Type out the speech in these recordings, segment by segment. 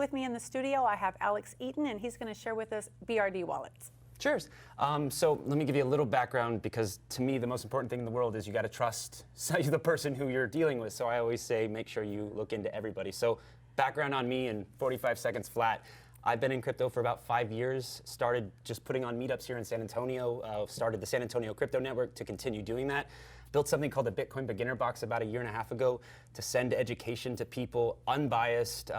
with me in the studio, I have Alex Eaton, and he's going to share with us BRD wallets. Cheers. So let me give you a little background, because to me the most important thing in the world is you got to trust the person who you're dealing with. So I always say make sure you look into everybody. So background on me in 45 seconds flat. I've been in crypto for about 5 years, started just putting on meetups here in San Antonio, started the San Antonio Crypto Network to continue doing that. Built something called the Bitcoin Beginner Box about 1.5 years ago to send education to people, unbiased,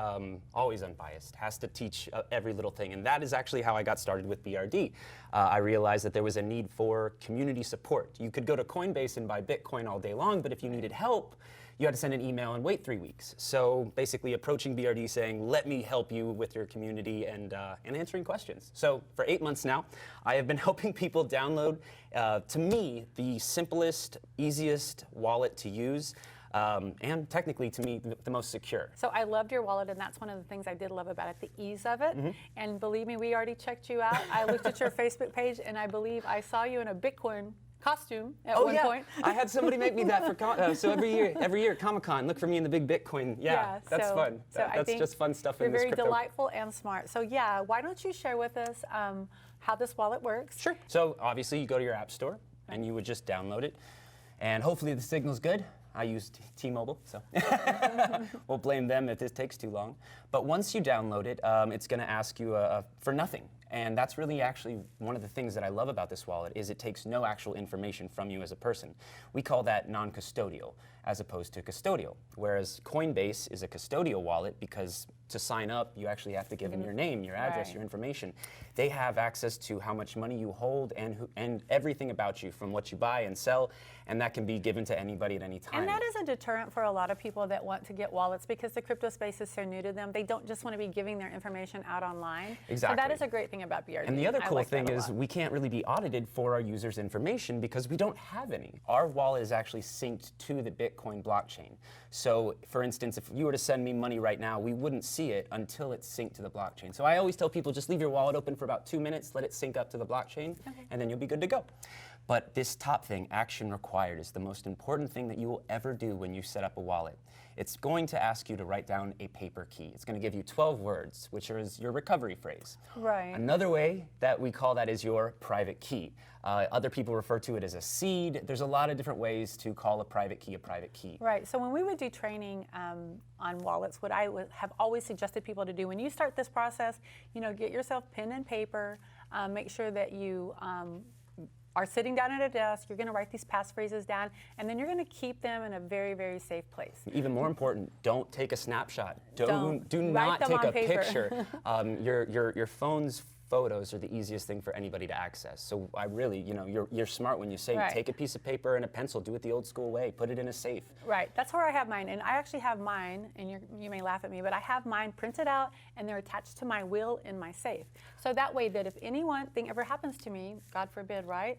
always unbiased, has to teach every little thing. And that is actually how I got started with BRD. I realized that there was a need for community support. You could go to Coinbase and buy Bitcoin all day long, but if you needed help, you had to send an email and wait 3 weeks. So basically approaching BRD saying, let me help you with your community and answering questions. So for 8 months now, I have been helping people download, to me, the simplest, easiest wallet to use. And technically, to me, the most secure. So I loved your wallet, and that's one of the things I did love about it, the ease of it. Mm-hmm. And believe me, we already checked you out. I looked at your Facebook page, and I believe I saw you in a Bitcoin costume at one point. I had somebody make me that for so every year at Comic-Con, look for me in the big Bitcoin. Yeah, that's fun. That's just fun stuff in this crypto. You're very delightful and smart. So yeah, why don't you share with us how this wallet works? Sure. So obviously you go to your app store and you would just download it, and hopefully the signal's good. I use T-Mobile, so we'll blame them if this takes too long. But once you download it, it's going to ask you for nothing. And that's really actually one of the things that I love about this wallet is it takes no actual information from you as a person. We call that non-custodial as opposed to custodial, whereas Coinbase is a custodial wallet because to sign up, you actually have to give them your name, your address, your information. They have access to how much money you hold and everything about you from what you buy and sell, and that can be given to anybody at any time. And that is a deterrent for a lot of people that want to get wallets because the crypto space is so new to them. They don't just want to be giving their information out online. Exactly. So that is a great thing about BRD. And the other cool thing is we can't really be audited for our users' information because we don't have any. Our wallet is actually synced to the Bitcoin blockchain. So for instance, if you were to send me money right now, we wouldn't see it until it's synced to the blockchain. So I always tell people just leave your wallet open for about 2 minutes, let it sync up to the blockchain, and then you'll be good to go. But this top thing, action required, is the most important thing that you will ever do when you set up a wallet. It's going to ask you to write down a paper key. It's going to give you 12 words, which is your recovery phrase. Right. Another way that we call that is your private key. Other people refer to it as a seed. There's a lot of different ways to call a private key a private key. Right. So when we would do training on wallets, what I would have always suggested people to do when you start this process, get yourself pen and paper. Make sure that you are sitting down at a desk, you're going to write these passphrases down, and then you're going to keep them in a very, very safe place. Even more important, don't take a snapshot. Do not take a picture. Your phone's photos are the easiest thing for anybody to access. So I really, you're smart when you say take a piece of paper and a pencil, do it the old school way, put it in a safe. Right, that's where I have mine, and I actually have mine, and you may laugh at me, but I have mine printed out and they're attached to my will in my safe. So that way that if anything ever happens to me, God forbid, right,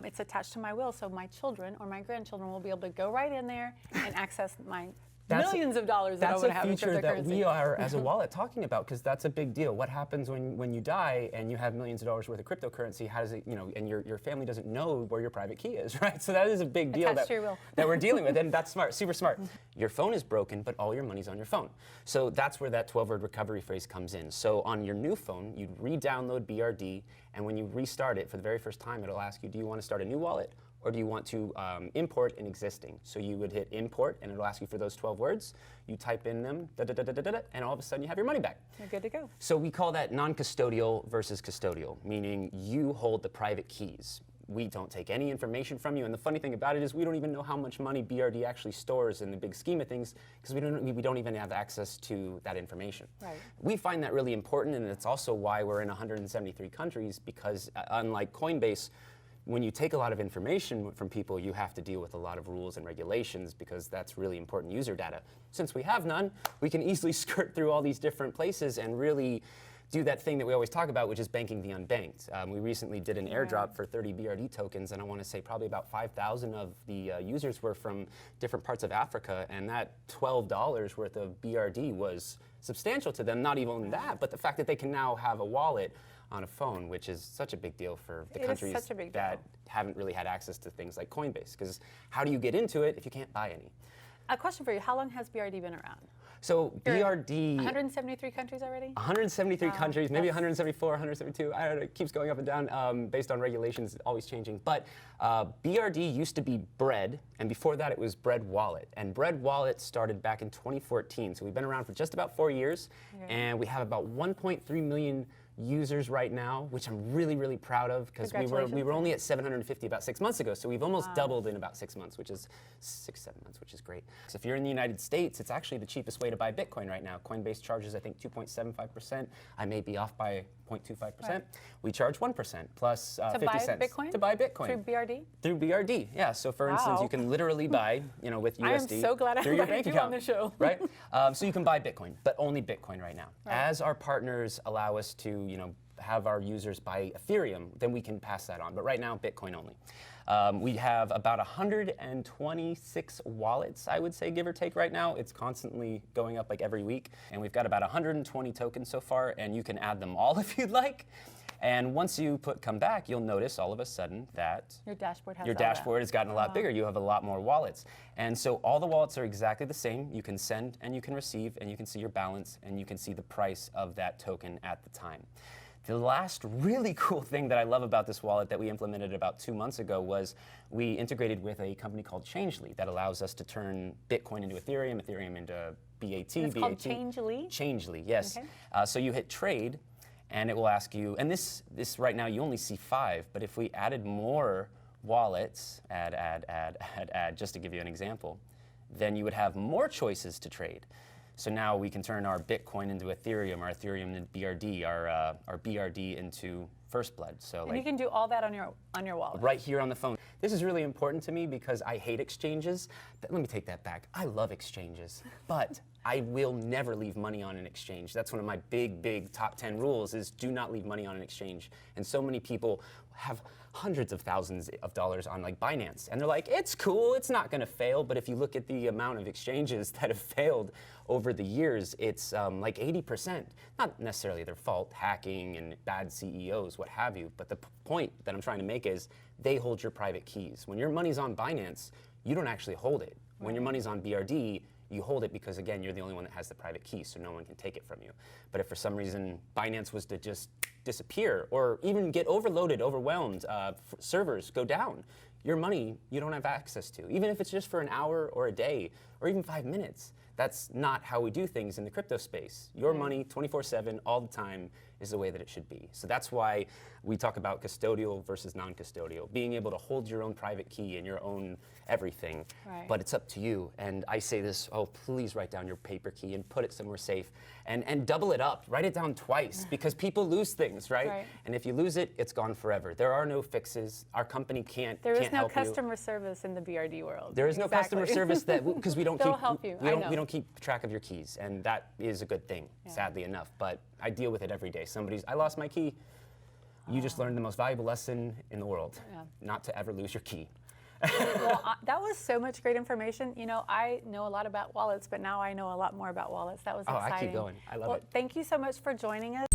it's attached to my will, so my children or my grandchildren will be able to go right in there and access my millions of dollars that I want to have in cryptocurrency. That's a feature that we are, as a wallet, talking about, because that's a big deal. What happens when you die and you have millions of dollars worth of cryptocurrency? How does it, and your family doesn't know where your private key is, right? So that is a big deal that we're dealing with, and that's smart, super smart. Your phone is broken, but all your money's on your phone. So that's where that 12-word recovery phrase comes in. So on your new phone, you'd re-download BRD, and when you restart it for the very first time, it'll ask you, do you want to start a new wallet? Or do you want to import an existing? So you would hit import, and it'll ask you for those 12 words. You type in them, and all of a sudden you have your money back. You're good to go. So we call that non-custodial versus custodial, meaning you hold the private keys. We don't take any information from you, and the funny thing about it is we don't even know how much money BRD actually stores in the big scheme of things because we don't even have access to that information. Right. We find that really important, and it's also why we're in 173 countries because unlike Coinbase, when you take a lot of information from people, you have to deal with a lot of rules and regulations because that's really important user data. Since we have none, we can easily skirt through all these different places and really do that thing that we always talk about, which is banking the unbanked. We recently did an airdrop for 30 BRD tokens, and I want to say probably about 5,000 of the users were from different parts of Africa, and that $12 worth of BRD was substantial to them. Not even that, but the fact that they can now have a wallet on a phone, which is such a big deal for the countries that haven't really had access to things like Coinbase. Because how do you get into it if you can't buy any? A question for you, how long has BRD been around? So You're in BRD, 173 countries already? 173 Wow, countries, maybe that's- 174, 172. I don't know, it keeps going up and down based on regulations, always changing. But BRD used to be Bread, and before that it was Bread Wallet. And Bread Wallet started back in 2014, so we've been around for just about 4 years, and we have about 1.3 million users right now, which I'm really, really proud of, because we were only at 750 about 6 months ago, so we've almost doubled in about 6 months, which is 7 months, which is great. So if you're in the United States, it's actually the cheapest way to buy Bitcoin right now. Coinbase charges, I think, 2.75%. I may be off by 0.25%. Right. We charge 1% plus 50 cents Bitcoin? to buy Bitcoin. Through BRD? Through BRD, yeah. So for instance, Wow. you can literally buy, with USD. I am so glad I through your invited bank you on account, the show. right? So you can buy Bitcoin, but only Bitcoin right now. Right. As our partners allow us to, have our users buy Ethereum, then we can pass that on. But right now, Bitcoin only. We have about 126 wallets, I would say, give or take right now. It's constantly going up like every week. And we've got about 120 tokens so far, and you can add them all if you'd like. And once you come back, you'll notice all of a sudden that Your dashboard has your all that. dashboard has gotten a lot bigger. You have a lot more wallets. And so all the wallets are exactly the same. You can send and you can receive, and you can see your balance, and you can see the price of that token at the time. The last really cool thing that I love about this wallet that we implemented about 2 months ago was we integrated with a company called Changely that allows us to turn Bitcoin into Ethereum, Ethereum into BAT. And it's called Changely? Changely, yes. Okay. So you hit trade, and it will ask you, and this right now you only see 5, but if we added more wallets, add, just to give you an example, then you would have more choices to trade. So now we can turn our Bitcoin into Ethereum, our Ethereum into BRD, our BRD into First Blood. So And you can do all that on your wallet. right here on the phone. This is really important to me because I hate exchanges. Let me take that back. I love exchanges, but I will never leave money on an exchange. That's one of my big top 10 rules is do not leave money on an exchange. And so many people have hundreds of thousands of dollars on like Binance, and they're like, it's cool, it's not gonna fail. But if you look at the amount of exchanges that have failed over the years, it's like 80%. Not necessarily their fault, hacking and bad CEOs, what have you, but the point that I'm trying to make is they hold your private keys. When your money's on Binance, you don't actually hold it. When your money's on BRD, you hold it because, again, you're the only one that has the private key, so no one can take it from you. But if for some reason Binance was to just disappear or even get overloaded, overwhelmed, servers go down, your money you don't have access to, even if it's just for an hour or a day or even 5 minutes. That's not how we do things in the crypto space. Your money 24/7 all the time is the way that it should be. So that's why we talk about custodial versus non-custodial, being able to hold your own private key and your own everything, Right. but it's up to you. And I say this, please write down your paper key and put it somewhere safe and double it up, write it down twice because people lose things, right? Right. And if you lose it, it's gone forever. There are no fixes. Our company can't There is no help you. customer service in the BRD world. There is no customer service because we don't They'll keep help you. we I don't know. we don't keep track of your keys, and that is a good thing, sadly enough. But I deal with it every day. I lost my key. You just learned the most valuable lesson in the world: not to ever lose your key. Well, that was so much great information. I know a lot about wallets, but now I know a lot more about wallets. That was exciting. I keep going. I love it. Thank you so much for joining us.